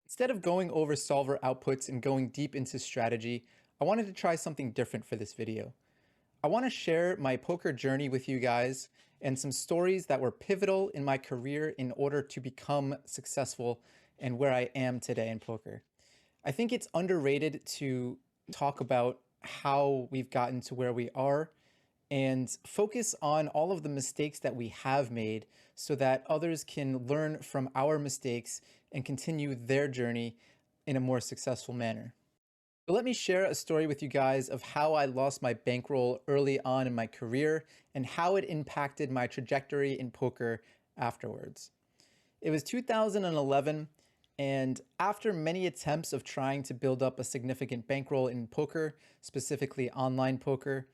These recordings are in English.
Instead of going over solver outputs and going deep into strategy, I wanted to try something different for this video. I want to share my poker journey with you guys and some stories that were pivotal in my career in order to become successful and where I am today in poker. I think it's underrated to talk about how we've gotten to where we are and focus on all of the mistakes that we have made so that others can learn from our mistakes and continue their journey in a more successful manner. So let me share a story with you guys of how I lost my bankroll early on in my career and how it impacted my trajectory in poker afterwards. It was 2011, and after many attempts of trying to build up a significant bankroll in poker, specifically online poker,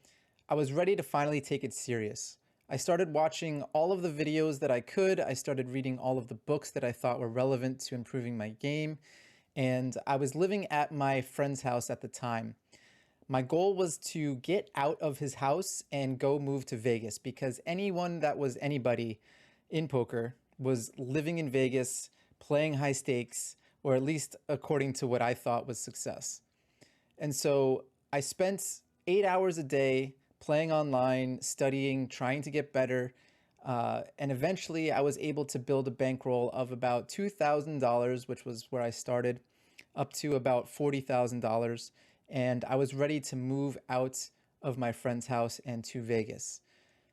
I was ready to finally take it serious. I started watching all of the videos that I could. I started reading all of the books that I thought were relevant to improving my game. And I was living at my friend's house at the time. My goal was to get out of his house and go move to Vegas because anyone that was anybody in poker was living in Vegas, playing high stakes, or at least according to what I thought was success. And so I spent 8 hours a day playing online, studying, trying to get better. And eventually I was able to build a bankroll of about $2,000, which was where I started, up to about $40,000. And I was ready to move out of my friend's house and to Vegas.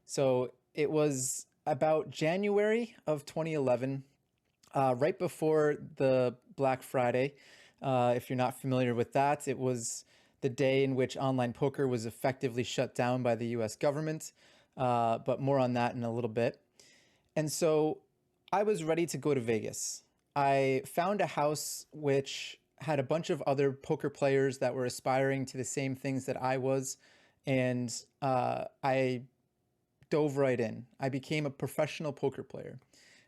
So it was about January of 2011, right before the Black Friday. If you're not familiar with that, it was the day in which online poker was effectively shut down by the US government, but more on that in a little bit. And so I was ready to go to Vegas. I found a house which had a bunch of other poker players that were aspiring to the same things that I was, and I dove right in. I became a professional poker player.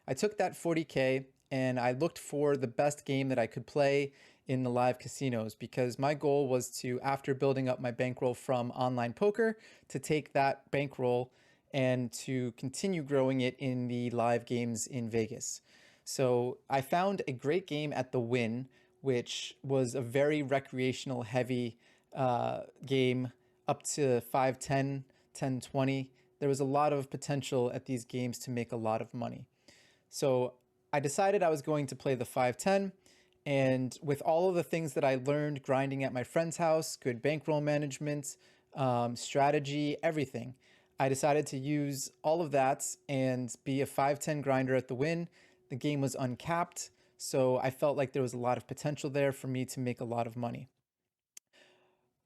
I took that 40K and I looked for the best game that I could play in the live casinos because my goal was to, after building up my bankroll from online poker, to take that bankroll and to continue growing it in the live games in Vegas. So I found a great game at the Wynn, which was a very recreational heavy game up to 510, 1020. There was a lot of potential at these games to make a lot of money. So I decided I was going to play the 510. And with all of the things that I learned grinding at my friend's house, good bankroll management, strategy, everything, I decided to use all of that and be a 510 grinder at the Wynn. The game was uncapped, so I felt like there was a lot of potential there for me to make a lot of money.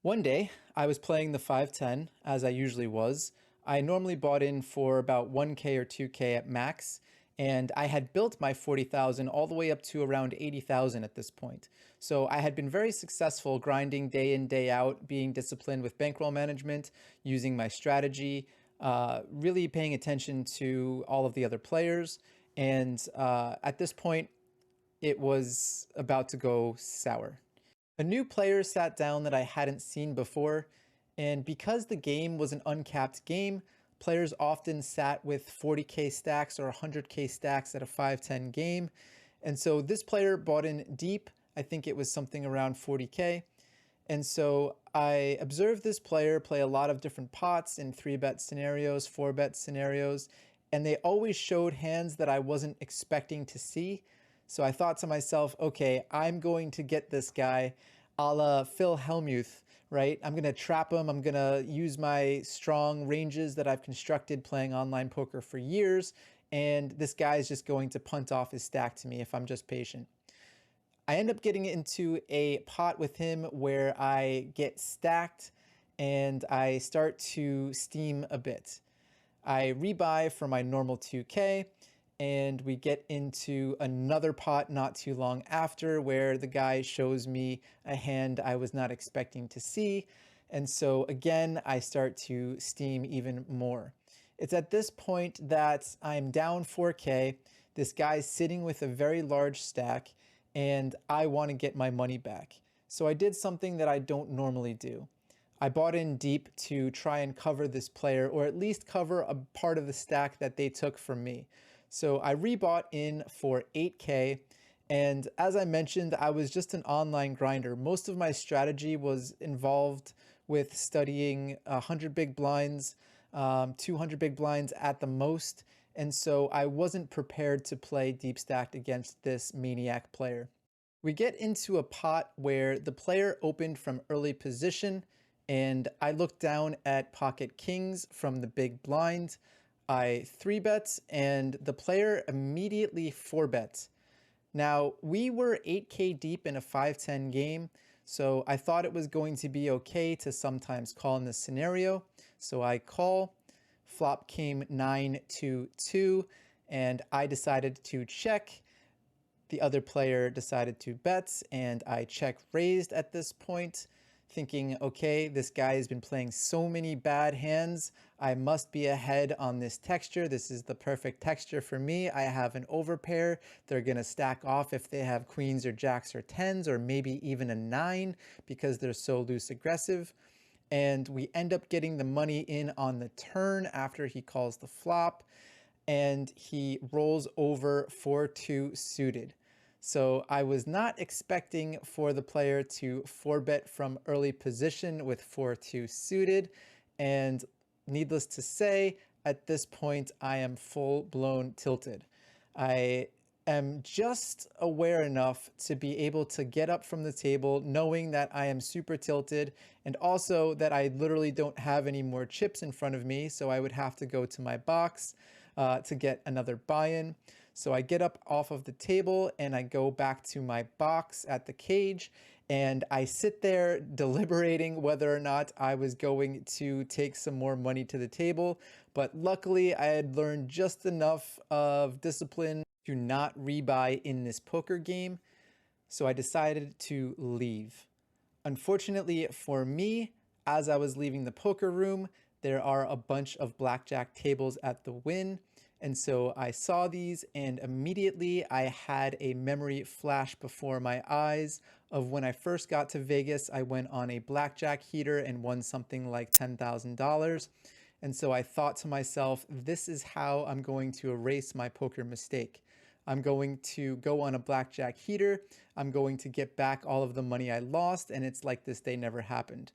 One day, I was playing the 510, as I usually was. I normally bought in for about 1K or 2K at max, and I had built my 40,000 all the way up to around 80,000 at this point. So I had been very successful grinding day in, day out, being disciplined with bankroll management, using my strategy, really paying attention to all of the other players. And at this point, it was about to go sour. A new player sat down that I hadn't seen before, and because the game was an uncapped game, players often sat with 40K stacks or 100K stacks at a 510 game. And so this player bought in deep. I think it was something around 40K. And so I observed this player play a lot of different pots in 3-bet scenarios, 4-bet scenarios, and they always showed hands that I wasn't expecting to see. So I thought to myself, okay, I'm going to get this guy a la Phil Hellmuth, right? I'm going to trap him. I'm going to use my strong ranges that I've constructed playing online poker for years. And this guy is just going to punt off his stack to me if I'm just patient. I end up getting into a pot with him where I get stacked and I start to steam a bit. I rebuy for my normal 2K. And we get into another pot not too long after where the guy shows me a hand I was not expecting to see. And so again, I start to steam even more. It's at this point that I'm down 4K. This guy's sitting with a very large stack and I want to get my money back. So I did something that I don't normally do. I bought in deep to try and cover this player, or at least cover a part of the stack that they took from me. So I rebought in for 8K And as I mentioned, I was just an online grinder. Most of my strategy was involved with studying 100 big blinds, 200 big blinds at the most. And so I wasn't prepared to play deep stacked against this maniac player. We get into a pot where the player opened from early position, and I looked down at pocket kings from the big blind. I 3-bet, and the player immediately 4-bet. Now, we were 8K deep in a 5-10 game, so I thought it was going to be okay to sometimes call in this scenario. So I call, flop came 9-2-2, and I decided to check. The other player decided to bet, and I check raised at this point, thinking, okay, this guy has been playing so many bad hands. I must be ahead on this texture. This is the perfect texture for me. I have an overpair. They're going to stack off if they have queens or jacks or tens, or maybe even a 9 because they're so loose aggressive. And we end up getting the money in on the turn after he calls the flop, and he rolls over 4-2 suited. So I was not expecting for the player to 4-bet from early position with 4-2 suited, and needless to say, at this point I am full-blown tilted. I am just aware enough to be able to get up from the table knowing that I am super tilted, and also that I literally don't have any more chips in front of me, so I would have to go to my box to get another buy-in. So I get up off of the table and I go back to my box at the cage, and I sit there deliberating whether or not I was going to take some more money to the table. But luckily I had learned just enough of discipline to not rebuy in this poker game. So I decided to leave. Unfortunately for me, as I was leaving the poker room, there are a bunch of blackjack tables at the Wynn. And so I saw these, and immediately I had a memory flash before my eyes of when I first got to Vegas. I went on a blackjack heater and won something like $10,000. And so I thought to myself, this is how I'm going to erase my poker mistake. I'm going to go on a blackjack heater. I'm going to get back all of the money I lost, and it's like this day never happened.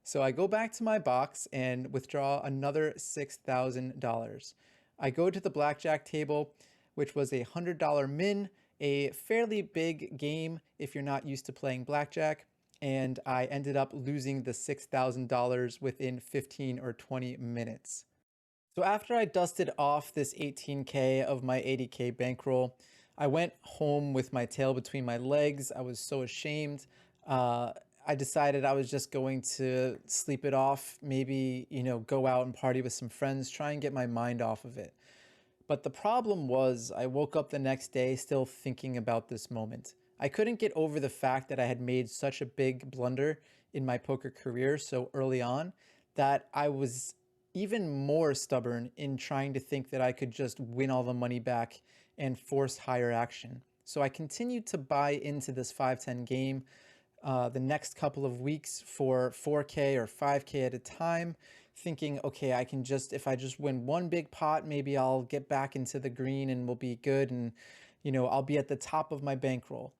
So I go back to my box and withdraw another $6,000. I go to the blackjack table, which was a $100 min, a fairly big game if you're not used to playing blackjack, and I ended up losing the $6,000 within 15 or 20 minutes. So after I dusted off this 18K of my 80K bankroll, I went home with my tail between my legs. I was so ashamed. I decided I was just going to sleep it off, maybe, go out and party with some friends, try and get my mind off of it. But the problem was I woke up the next day still thinking about this moment. I couldn't get over the fact that I had made such a big blunder in my poker career so early on that I was even more stubborn in trying to think that I could just win all the money back and force higher action. So I continued to buy into this 5-10 game the next couple of weeks for 4K or 5K at a time, thinking, okay, I can just, if I just win one big pot, maybe I'll get back into the green and we'll be good, and I'll be at the top of my bankroll.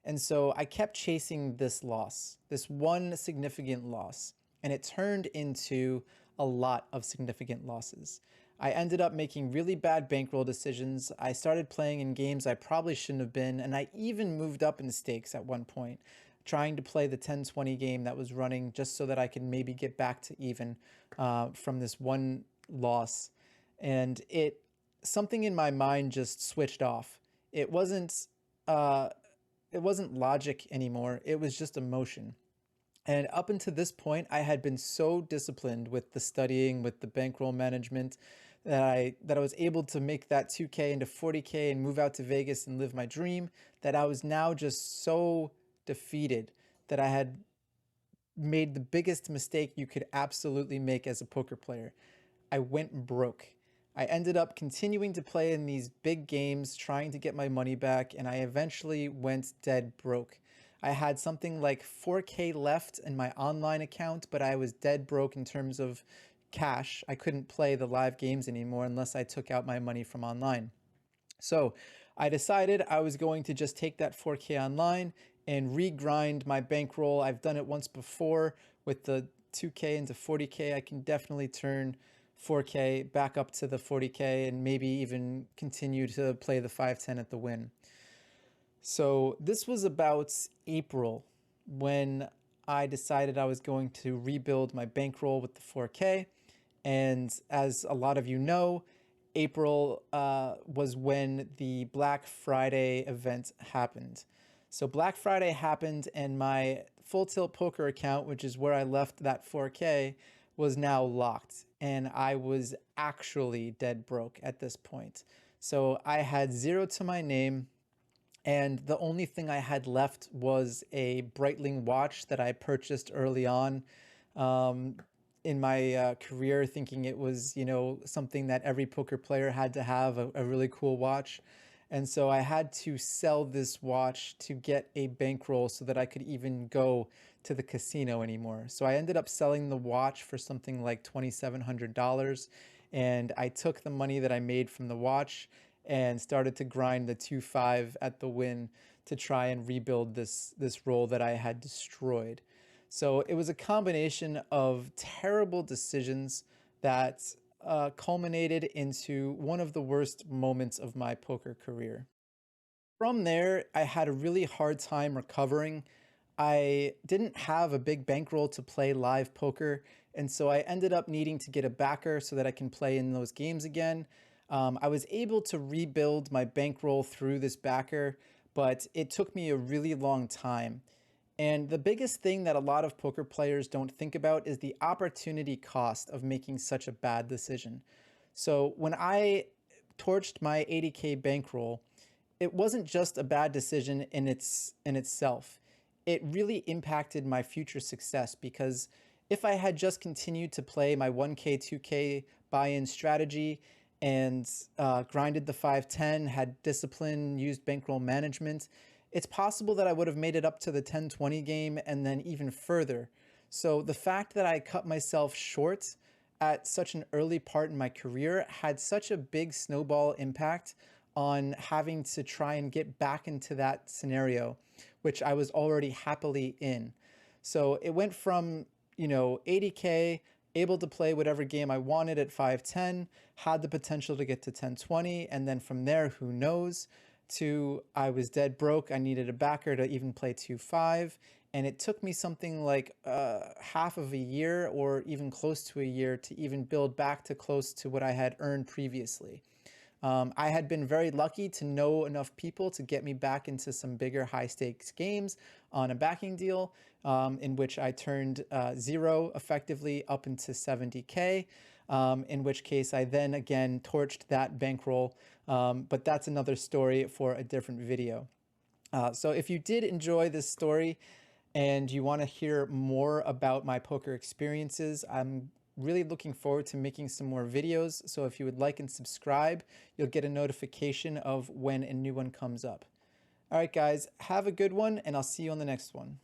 And so I kept chasing this loss, this one significant loss, and it turned into a lot of significant losses. I ended up making really bad bankroll decisions. I started playing in games I probably shouldn't have been, and I even moved up in stakes at one point, trying to play the 10-20 game that was running just so that I could maybe get back to even from this one loss. And something in my mind just switched off. It wasn't uh, it wasn't logic anymore. It was just emotion. And up until this point, I had been so disciplined with the studying, with the bankroll management, that I was able to make that 2K into 40K and move out to Vegas and live my dream, that I was now just so defeated that I had made the biggest mistake you could absolutely make as a poker player. I went broke. I ended up continuing to play in these big games, trying to get my money back, and I eventually went dead broke. I had something like 4K left in my online account, but I was dead broke in terms of cash. I couldn't play the live games anymore unless I took out my money from online. So I decided I was going to just take that 4K online and regrind my bankroll. I've done it once before with the 2K into 40K. I can definitely turn 4K back up to the 40K and maybe even continue to play the 510 at the win. So this was about April when I decided I was going to rebuild my bankroll with the 4K. And as a lot of you know, April was when the Black Friday event happened. So Black Friday happened and my Full Tilt Poker account, which is where I left that 4K, was now locked. And I was actually dead broke at this point. So I had zero to my name. And the only thing I had left was a Breitling watch that I purchased early on in my career, thinking it was, something that every poker player had to have, a really cool watch. And so I had to sell this watch to get a bankroll so that I could even go to the casino anymore. So I ended up selling the watch for something like $2,700. And I took the money that I made from the watch and started to grind the 2-5 at the win to try and rebuild this roll that I had destroyed. So it was a combination of terrible decisions that culminated into one of the worst moments of my poker career. From there, I had a really hard time recovering. I didn't have a big bankroll to play live poker, and so I ended up needing to get a backer so that I can play in those games again. I was able to rebuild my bankroll through this backer, but it took me a really long time. And the biggest thing that a lot of poker players don't think about is the opportunity cost of making such a bad decision. So when I torched my 80K bankroll, it wasn't just a bad decision in itself. It really impacted my future success because if I had just continued to play my 1K, 2K buy-in strategy and grinded the 510, had discipline, used bankroll management, it's possible that I would have made it up to the 10-20 game and then even further. So the fact that I cut myself short at such an early part in my career had such a big snowball impact on having to try and get back into that scenario, which I was already happily in. So it went from, 80K, able to play whatever game I wanted at 510, had the potential to get to 10-20, and then from there, who knows, to I was dead broke. I needed a backer to even play 2-5. And it took me something like half of a year or even close to a year to even build back to close to what I had earned previously. I had been very lucky to know enough people to get me back into some bigger high stakes games on a backing deal in which I turned zero effectively up into 70K. In which case I then again torched that bankroll, but that's another story for a different video. So if you did enjoy this story and you want to hear more about my poker experiences, I'm really looking forward to making some more videos. So if you would like and subscribe, you'll get a notification of when a new one comes up. All right, guys, have a good one, and I'll see you on the next one.